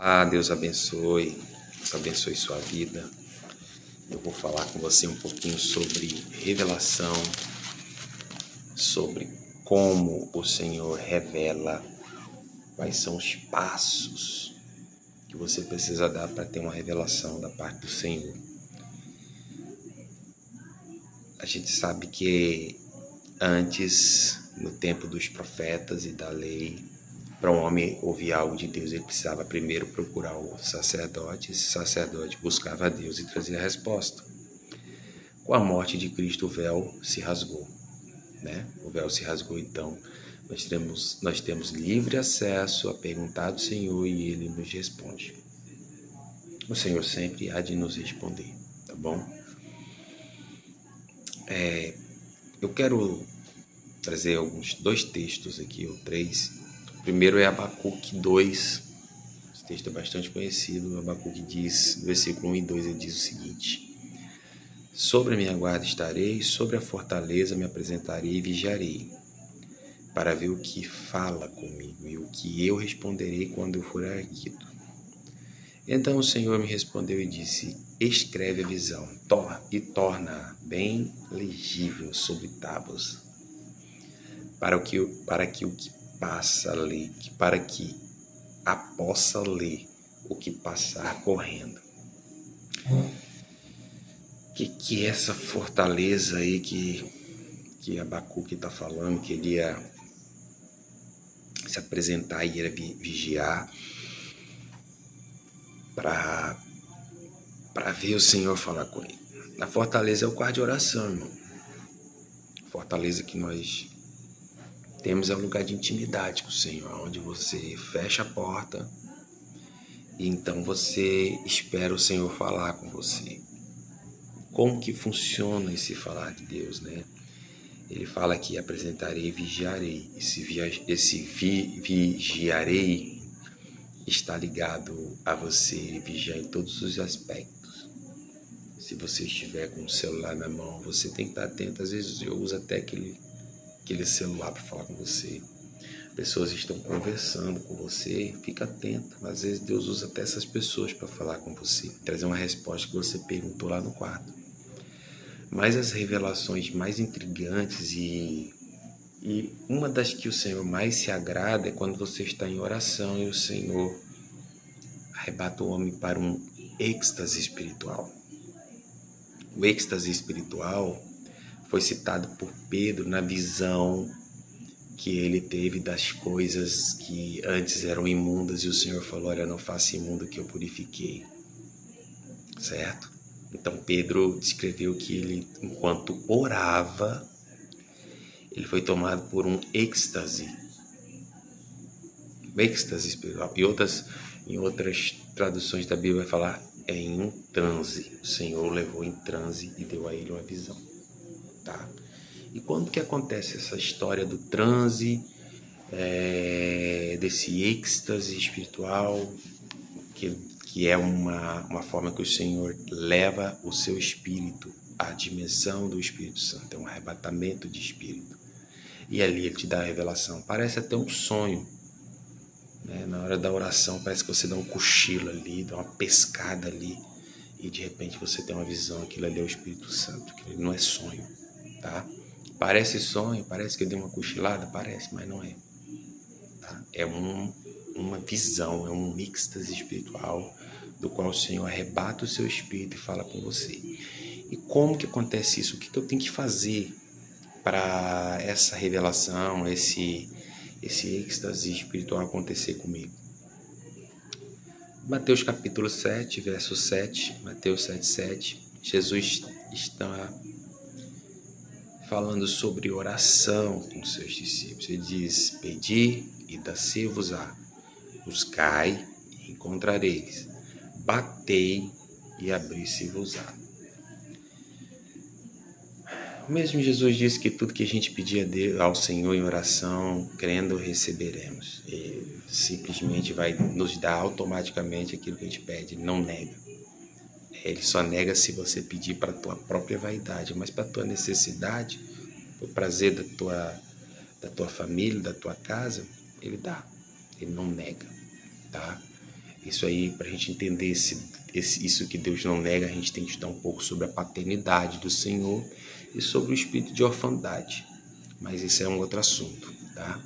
Ah, Deus abençoe sua vida. Eu vou falar com você um pouquinho sobre revelação, sobre como o Senhor revela, quais são os passos que você precisa dar para ter uma revelação da parte do Senhor. A gente sabe que antes, no tempo dos profetas e da lei, para um homem ouvir algo de Deus, ele precisava primeiro procurar o sacerdote. Esse sacerdote buscava a Deus e trazia a resposta. Com a morte de Cristo, o véu se rasgou, né? O véu se rasgou, então nós temos livre acesso a perguntar do Senhor e Ele nos responde. O Senhor sempre há de nos responder, tá bom? Eu quero trazer dois textos aqui, ou três. O primeiro é Abacuque 2. Esse texto é bastante conhecido. Abacuque diz, no versículo 1 e 2, ele diz o seguinte: sobre a minha guarda estarei, sobre a fortaleza me apresentarei e vigiarei, para ver o que fala comigo e o que eu responderei quando eu for erguido. Então o Senhor me respondeu e disse: escreve a visão e torna bem legível sobre tábuas, para que o que passa ler, para que a possa ler o que passar correndo. Que é essa fortaleza aí que Abacuque está falando, que ele ia se apresentar e ia vigiar para ver o Senhor falar com ele. A fortaleza é o quarto de oração, irmão. A fortaleza que nós temos é um lugar de intimidade com o Senhor, onde você fecha a porta e então você espera o Senhor falar com você. Como que funciona esse falar de Deus, né? Ele fala que apresentarei e vigiarei. Esse vigiarei está ligado a você vigiar em todos os aspectos. Se você estiver com o celular na mão, você tem que estar atento. Às vezes eu uso até aquele celular para falar com você. Pessoas estão conversando com você, fica atento. Às vezes Deus usa até essas pessoas para falar com você, trazer uma resposta que você perguntou lá no quarto. Mas as revelações mais intrigantes e uma das que o Senhor mais se agrada é quando você está em oração e o Senhor arrebata o homem para um êxtase espiritual. O êxtase espiritual foi citado por Pedro na visão que ele teve das coisas que antes eram imundas e o Senhor falou: olha, não faça imundo que eu purifiquei, certo? Então Pedro descreveu que ele, enquanto orava, ele foi tomado por um êxtase espiritual. Em outras traduções da Bíblia vai falar em um transe. O Senhor o levou em transe e deu a ele uma visão, tá? E quando que acontece essa história do transe, desse êxtase espiritual, que é uma forma que o Senhor leva o seu espírito à dimensão do Espírito Santo, é um arrebatamento de espírito. E ali ele te dá a revelação. Parece até um sonho, né? Na hora da oração parece que você dá um cochilo ali, dá uma pescada ali, e de repente você tem uma visão. Aquilo ali é o Espírito Santo, aquilo ali não é sonho, tá? Parece sonho, parece que eu dei uma cochilada, parece, mas não é. Tá? É uma visão, é um êxtase espiritual do qual o Senhor arrebata o seu espírito e fala com você. E como que acontece isso? O que eu tenho que fazer para essa revelação, esse êxtase espiritual acontecer comigo? Mateus capítulo 7, verso 7, Mateus 7:7, Jesus está falando sobre oração com seus discípulos. Ele diz: pedi e dá-se-vos-á, buscai e encontrareis, batei e abri-se-vos-á. O mesmo Jesus disse que tudo que a gente pedir ao Senhor em oração, crendo, receberemos. Ele simplesmente vai nos dar automaticamente aquilo que a gente pede, ele não nega. Ele só nega se você pedir para a tua própria vaidade, mas para a tua necessidade, para o prazer da tua família, da tua casa, ele dá, ele não nega, tá? Isso aí, para a gente entender isso que Deus não nega, a gente tem que estudar um pouco sobre a paternidade do Senhor e sobre o espírito de orfandade. Mas isso é um outro assunto, tá?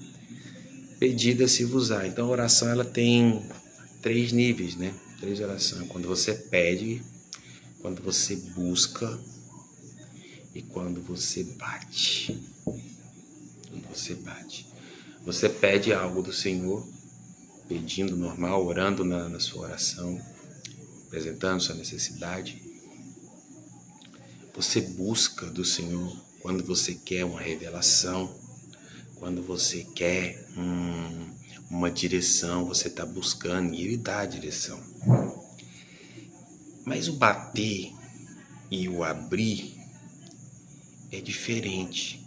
Pedida-se-vos-á. Então a oração ela tem 3 níveis, né? 3 orações. Quando você pede, quando você busca e quando você bate. Quando você bate. Você pede algo do Senhor, pedindo normal, orando na sua oração, apresentando sua necessidade. Você busca do Senhor quando você quer uma revelação, quando você quer uma direção, você está buscando e Ele dá a direção. Mas o bater e o abrir é diferente.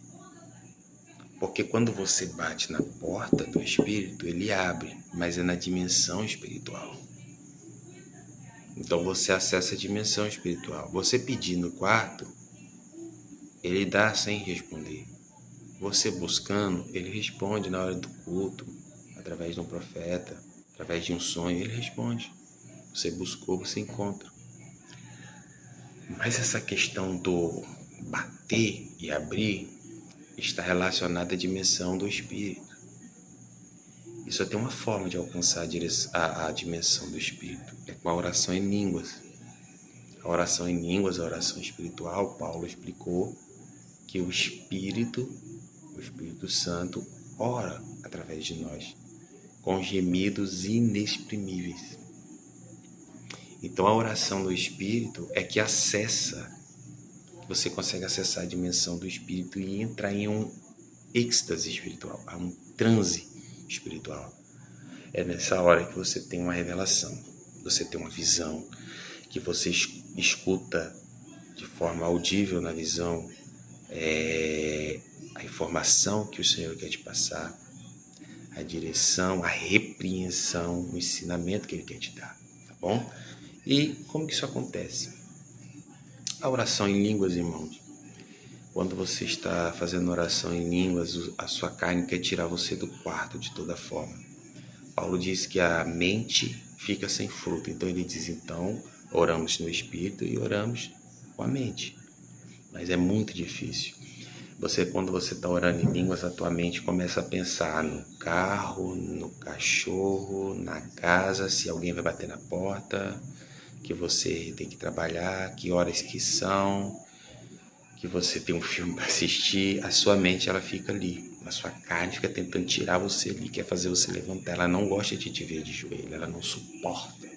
Porque quando você bate na porta do Espírito, ele abre, mas é na dimensão espiritual. Então você acessa a dimensão espiritual. Você pedir no quarto, ele dá sem responder. Você buscando, ele responde na hora do culto, através de um profeta, através de um sonho, ele responde. Você buscou, você encontra. Mas essa questão do bater e abrir está relacionada à dimensão do Espírito. E só tem uma forma de alcançar a dimensão do Espírito, é com a oração em línguas. A oração em línguas, a oração espiritual, Paulo explicou que o Espírito Santo, ora através de nós, com gemidos inexprimíveis. Então a oração do Espírito é que você consegue acessar a dimensão do Espírito e entrar em um êxtase espiritual, a um transe espiritual. É nessa hora que você tem uma revelação, você tem uma visão, que você escuta de forma audível na visão a informação que o Senhor quer te passar, a direção, a repreensão, o ensinamento que Ele quer te dar, tá bom? E como que isso acontece? A oração em línguas, irmãos. Quando você está fazendo oração em línguas, a sua carne quer tirar você do quarto de toda forma. Paulo diz que a mente fica sem fruto. Então ele diz, oramos no Espírito e oramos com a mente. Mas é muito difícil. Quando você está orando em línguas, a tua mente começa a pensar no carro, no cachorro, na casa, se alguém vai bater na porta, que você tem que trabalhar, que horas que são, que você tem um filme para assistir. A sua mente ela fica ali, a sua carne fica tentando tirar você ali, quer fazer você levantar. Ela não gosta de te ver de joelho, ela não suporta,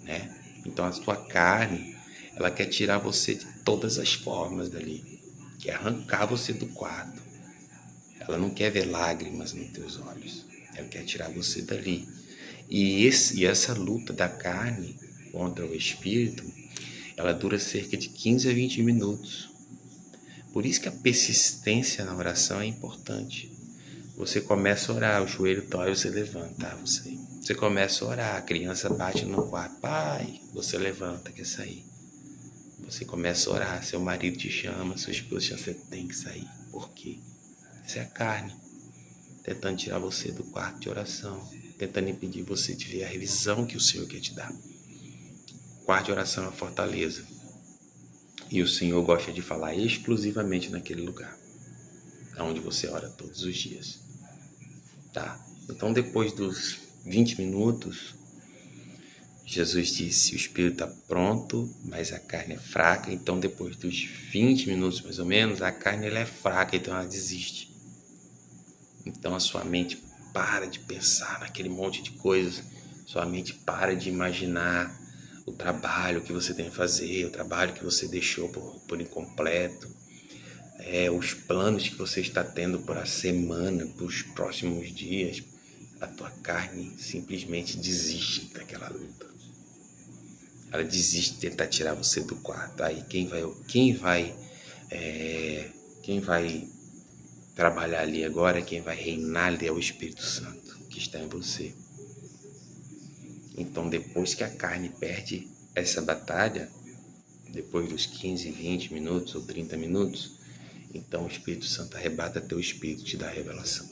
né? Então a sua carne, ela quer tirar você de todas as formas dali, quer arrancar você do quarto. Ela não quer ver lágrimas nos teus olhos, ela quer tirar você dali. E essa luta da carne contra o Espírito, ela dura cerca de 15 a 20 minutos. Por isso que a persistência na oração é importante. Você começa a orar, o joelho dói, você levanta, você começa a orar, a criança bate no quarto, pai, você levanta, quer sair. Você começa a orar, seu marido te chama, sua esposa te chama, você tem que sair. Por quê? Isso é a carne, tentando tirar você do quarto de oração, tentando impedir você de ver a revisão que o Senhor quer te dar. O quarto de oração é a fortaleza. E o Senhor gosta de falar exclusivamente naquele lugar, onde você ora todos os dias. Tá? Então, depois dos 20 minutos, Jesus disse, o espírito está pronto, mas a carne é fraca. Então, depois dos 20 minutos, mais ou menos, a carne ela é fraca, então ela desiste. Então, a sua mente para de pensar naquele monte de coisas. Sua mente para de imaginar o trabalho que você tem que fazer, o trabalho que você deixou por incompleto, os planos que você está tendo para a semana, para os próximos dias. A tua carne simplesmente desiste daquela luta. Ela desiste de tentar tirar você do quarto. Aí quem vai trabalhar ali agora, quem vai reinar ali é o Espírito Santo que está em você. Então, depois que a carne perde essa batalha, depois dos 15, 20 minutos ou 30 minutos, então o Espírito Santo arrebata teu espírito e te dá revelação.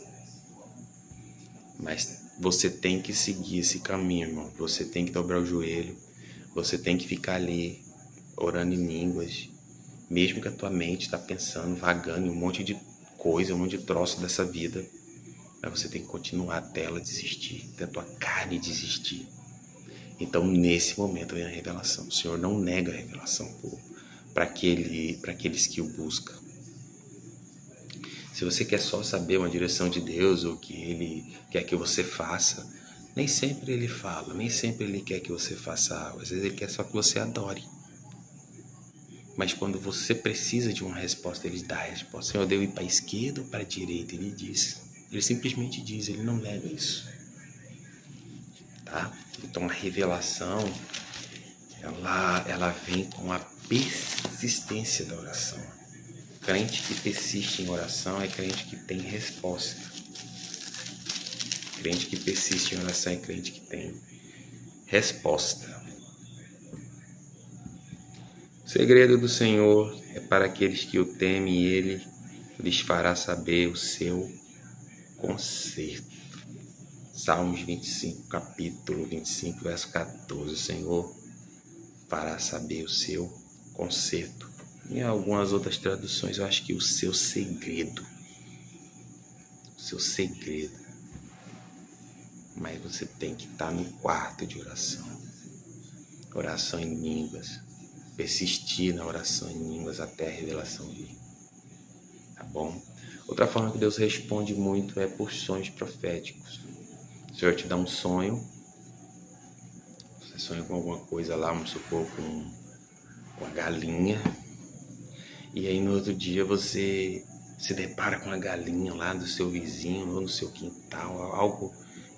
Mas Você tem que seguir esse caminho, irmão. Você tem que dobrar o joelho. Você tem que ficar ali, orando em línguas. Mesmo que a tua mente está pensando, vagando em um monte de coisa, um monte de troço dessa vida. Mas você tem que continuar até ela desistir, até a tua carne desistir. Então, nesse momento vem a revelação. O Senhor não nega a revelação para aqueles que o buscam. Se você quer só saber uma direção de Deus ou o que Ele quer que você faça, nem sempre Ele fala, nem sempre Ele quer que você faça algo. Às vezes Ele quer só que você adore. Mas quando você precisa de uma resposta, Ele dá a resposta. Senhor, eu devo ir para a esquerda ou para a direita? Ele diz. Ele simplesmente diz, Ele não nega isso. Tá? Então a revelação, ela vem com a persistência da oração. Crente que persiste em oração é crente que tem resposta. Crente que persiste em oração é crente que tem resposta. O segredo do Senhor é para aqueles que o temem, e Ele lhes fará saber o seu conserto. Salmos 25, capítulo 25, verso 14. O Senhor fará saber o seu conserto. Em algumas outras traduções, eu acho que o seu segredo. O seu segredo. Mas você tem que estar no quarto de oração. Oração em línguas. Persistir na oração em línguas até a revelação vir. Tá bom? Outra forma que Deus responde muito é por sonhos proféticos. O Senhor te dá um sonho. Você sonha com alguma coisa lá, vamos supor, com a galinha. E aí no outro dia você se depara com a galinha lá do seu vizinho ou no seu quintal, algo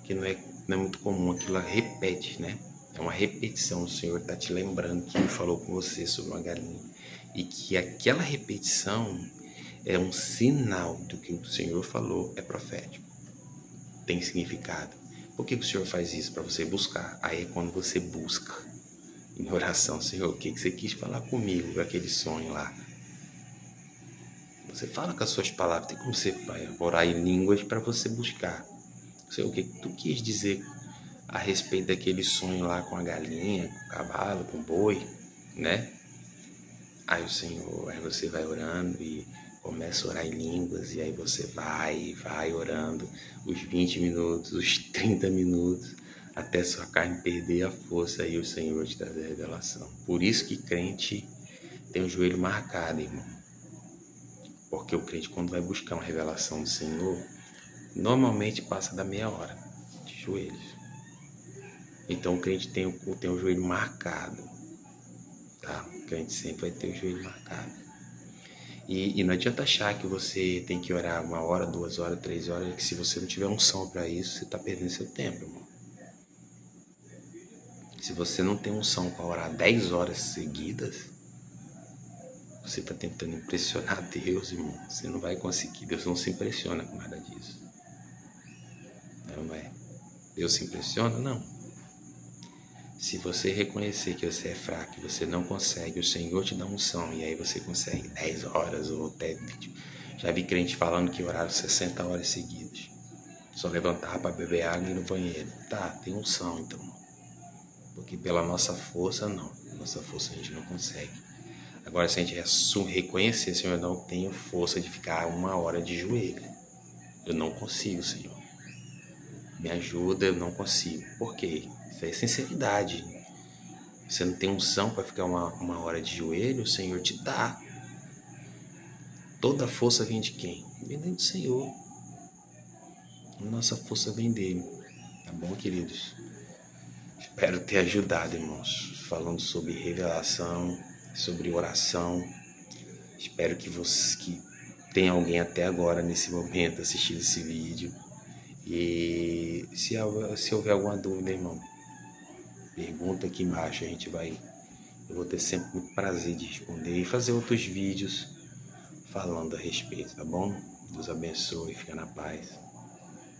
que não é muito comum, aquilo repete, né? É uma repetição, o Senhor está te lembrando que Ele falou com você sobre uma galinha. E que aquela repetição é um sinal do que o Senhor falou é profético. Tem significado. Por que o Senhor faz isso? Para você buscar. Aí é quando você busca em oração, Senhor, o que você quis falar comigo, aquele sonho lá? Você fala com as suas palavras, tem como você vai orar em línguas para você buscar. Senhor, o que tu quis dizer a respeito daquele sonho lá com a galinha, com o cavalo, com o boi, né? Aí o Senhor, aí você vai orando e começa a orar em línguas, e aí você vai orando os 20 minutos, os 30 minutos, até sua carne perder a força, e o Senhor te dá a revelação. Por isso que crente tem o joelho marcado, irmão. Porque o crente, quando vai buscar uma revelação do Senhor, normalmente passa da meia hora de joelhos. Então o crente tem o joelho marcado, tá? O crente sempre vai ter o joelho marcado. E não adianta achar que você tem que orar 1 hora, 2 horas, 3 horas, que se você não tiver unção para isso, você está perdendo seu tempo, irmão. Se você não tem unção para orar 10 horas seguidas, você está tentando impressionar Deus, irmão. Você não vai conseguir. Deus não se impressiona com nada disso. Não é. Deus se impressiona? Não. Se você reconhecer que você é fraco, que você não consegue, o Senhor te dá unção, e aí você consegue 10 horas ou até 20. Já vi crente falando que oraram 60 horas seguidas. Só levantava para beber água e ir no banheiro. Tá, tem unção então. Porque pela nossa força, não. Nossa força a gente não consegue. Agora, se a gente reconhecer, Senhor, eu não tenho força de ficar 1 hora de joelho. Eu não consigo, Senhor. Me ajuda, eu não consigo. Por quê? Isso é sinceridade. Você não tem unção para ficar 1 hora de joelho, o Senhor te dá. Toda a força vem de quem? Vem do Senhor. Nossa força vem dele. Tá bom, queridos? Espero ter ajudado, irmãos. Falando sobre revelação, sobre oração. Espero que tenha alguém até agora, nesse momento, assistindo esse vídeo. E se houver alguma dúvida, irmão, pergunta aqui embaixo. Eu vou ter sempre muito prazer de responder e fazer outros vídeos falando a respeito, tá bom? Deus abençoe, fica na paz.